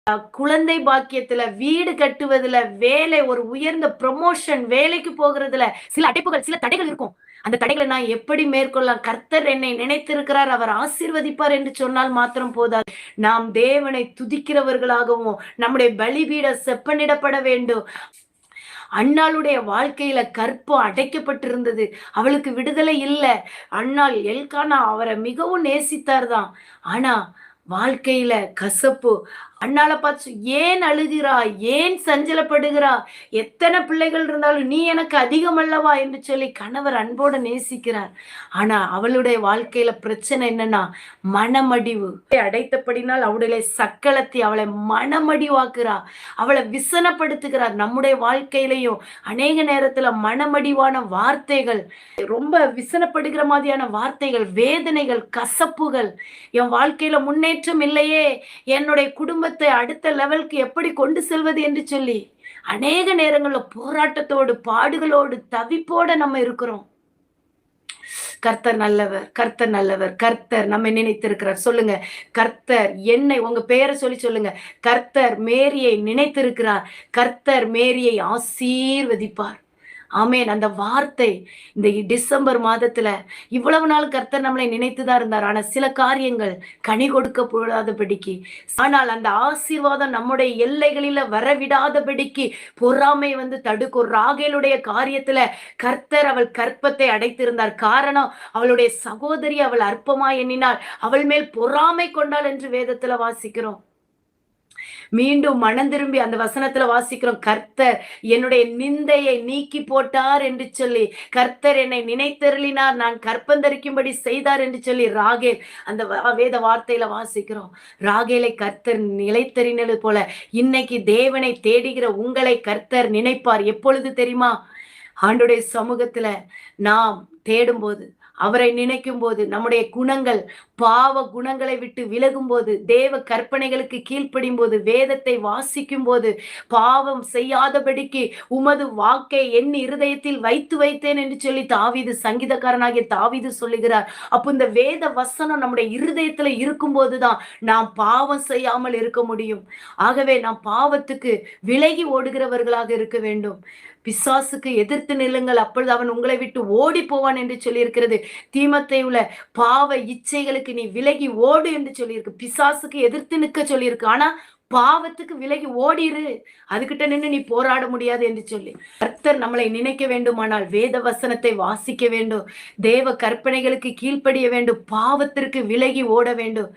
குழந்தை பாக்கியத்துல, வீடு கட்டுவதுல, வேலை ஒரு உயர்ந்த ப்ரமோஷன், வேலைக்கு போகிறதுல சில அடைப்புகள், சில தடைகள் இருக்கும். அந்த தடைகளை நான் எப்படி மேற்கொள்ளலாம்? கர்த்தர் என்னை நினைத்திருக்கிறார், அவர் ஆசீர்வதிப்பார் என்று சொன்னால் மாத்திரம் போதாது. நாம் தேவனை துதிக்கிறவர்களாகவும், நம்முடைய பலிபீடம் செப்பனிடப்பட வேண்டும். அன்னாளுடைய வாழ்க்கையில கற்பம் அடைக்கப்பட்டிருந்தது. அவளுக்கு விடுதலை இல்ல. அன்னாள் எல்கானா அவரை மிகவும் நேசித்தார் தான். ஆனா வாழ்க்கையில கசப்பு. அண்ணாள பார்த்து ஏன் அழுகிறா? ஏன் சஞ்சலப்படுகிறா? எத்தனை பிள்ளைகள் இருந்தாலும் நீ எனக்கு அதிகம் அல்லவா என்று சொல்லி கணவர் அன்போடு நேசிக்கிறார். ஆனா அவளுடைய வாழ்க்கையில பிரச்சனை என்னன்னா மனமடிவு. அடைத்தபடினால் அவளுடைய சக்களத்தை அவளை மனமடிவாக்குறா. அவளை விசனப்படுத்துகிறார். நம்முடைய வாழ்க்கையிலையும் அநேக நேரத்துல மனமடிவான வார்த்தைகள், ரொம்ப விசனப்படுகிற மாதிரியான வார்த்தைகள், வேதனைகள், கசப்புகள். என் வாழ்க்கையில முன்னேற்றம் இல்லையே, என்னுடைய குடும்பத்தை அடுத்த லெவலுக்கு எப்படி கொண்டு செல்வது என்று சொல்லி அநேக நேரங்கள்ல போராட்டத்தோடு, பாடுகளோடு, தவிப்போட நம்ம இருக்கிறோம். கர்த்தர் நல்லவர், கர்த்தர் நல்லவர், கர்த்தர் நம்மை நினைத்திருக்கிறார். சொல்லுங்க, கர்த்தர் என்னை, உங்க பெயரை சொல்லி சொல்லுங்க. கர்த்தர் மேரியை நினைத்திருக்கிறார். கர்த்தர் மேரியை ஆசீர்வதிப்பார். ஆமேன். அந்த வார்த்தை இந்த டிசம்பர் மாதத்துல இவ்வளவு நாள் கர்த்தர் நம்மளை நினைத்துதான் இருந்தார். ஆனா சில காரியங்கள் கனி கொடுக்க போடாதபடிக்கு, ஆனால் அந்த ஆசீர்வாதம் நம்முடைய எல்லைகளில வரவிடாதபடிக்கு பொறாமை வந்து தடுக்கும். ராகேலுடைய காரியத்துல கர்த்தர் அவள் கற்பத்தை அடைத்திருந்தார். காரணம், அவளுடைய சகோதரி அவள் அற்பமா எண்ணினாள், அவள் மேல் பொறாமை கொண்டாள் என்று வேதத்துல வாசிக்கிறோம். மீண்டும் மனம் திரும்பி அந்த வசனத்துல வாசிக்கிறோம், கர்த்தர் என்னுடைய நிந்தையை நீக்கி போட்டார் என்று சொல்லி, கர்த்தர் என்னை நினைத்தருளினார், நான் கற்பந்தரிக்கும்படி செய்தார் என்று சொல்லி ராகேல் அந்த வேத வார்த்தையில வாசிக்கிறோம். ராகேலை கர்த்தர் நிலைத்தறினது போல இன்னைக்கு தேவனை தேடுகிற உங்களை கர்த்தர் நினைப்பார். எப்பொழுது தெரியுமா? ஆண்டுடைய சமூகத்துல நாம் தேடும்போது, அவரை நினைக்கும் போது, நம்முடைய குணங்கள் பாவ குணங்களை விட்டு விலகும் போது, தேவ கற்பனைகளுக்கு கீழ்ப்படியும் போது, வேதத்தை வாசிக்கும் போது, பாவம் செய்யாதபடிக்கு உமது வாக்கை என் இருதயத்தில் வைத்து வைத்தேன் என்று சொல்லி தாவீது, சங்கீதக்காரனாகிய தாவீது சொல்லுகிறார். அப்போ இந்த வேத வசனம் நம்முடைய இருதயத்துல இருக்கும் போதுதான் நாம் பாவம் செய்யாமல் இருக்க முடியும். ஆகவே நாம் பாவத்துக்கு விலகி ஓடுகிறவர்களாக இருக்க வேண்டும். பிசாசுக்கு எதிர்த்து நில்லுங்கள், அப்பொழுது அவன் உங்களை விட்டு ஓடி போவான் என்று சொல்லி இருக்கிறது. தீமோத்தேயுல பாவ இச்சைகளுக்கு நீ விலகி ஓடு என்று சொல்லியிருக்கு. பிசாசுக்கு எதிர்த்து நிற்க சொல்லியிருக்கு. ஆனா பாவத்துக்கு விலகி ஓடிரு, அதுகிட்ட நின்று நீ போராட முடியாது என்று சொல்லி. கர்த்தர் நம்மளை நினைக்க வேண்டுமானால் வேத வசனத்தை வாசிக்க வேண்டும், தேவ கற்பனைகளுக்கு கீழ்ப்படிய வேண்டும், பாவத்திற்கு விலகி ஓட வேண்டும்.